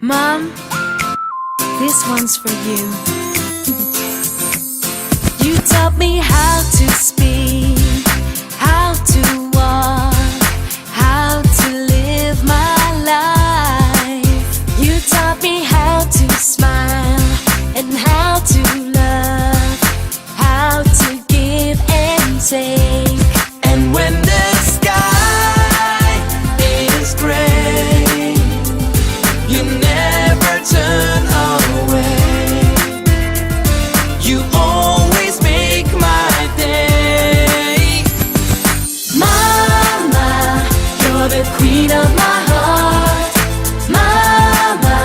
Mom, this one's for you. You taught me how to speak, how to walk, how to live my life. You taught me how to smile and how to love, how to give and take. And when the sky is gray, you never turn away. You always make my day. Mama, you're the queen of my heart. Mama,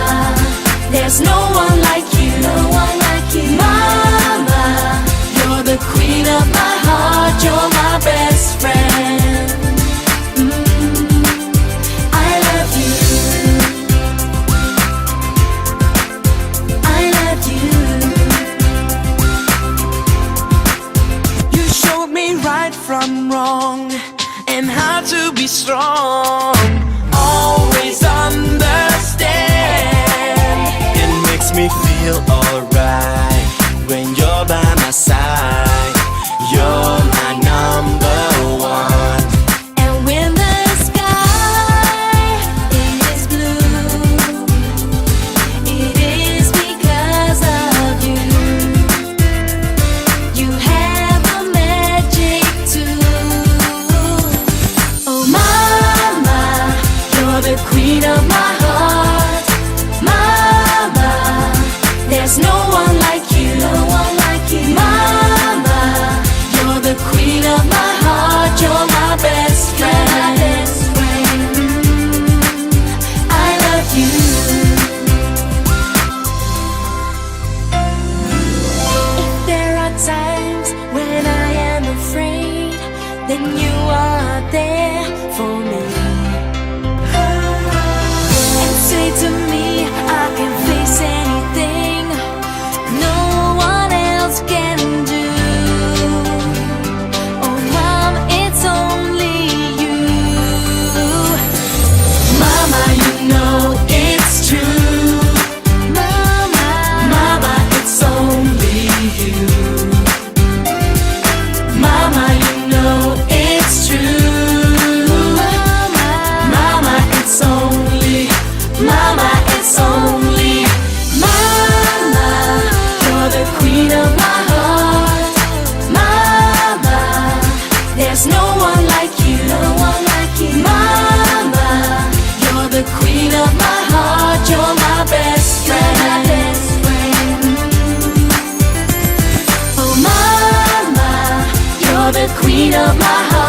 there's no one like you. No one like you. Mama, you're the queen of my heart. You're my best friend. I love you. I love you. You showed me right from wrong and how to be strong. Always understand. It makes me feel alright when you're by my side. You're my number one. And when the sky is blue, it is because of you. You have a magic too. Oh mama, you're the queen of my heart. Mama, there's no one like you. No one like you. Mama, you're the queen of my heart. You're my best friend. I love you. If there are times when I am afraid, then you are there for me. And say to me, I can face anything no one else can do. Oh mom, it's only you. Mama, you know it's true. Mama, it's only you. Mama, you know it's true. Mama, it's only. Mama, it's only. Mama, you're the queen of my heart. Mama, there's no one like you. No one like you. Mama, you're the queen of my heart. You're my best friend. Oh mama, you're the queen of my heart.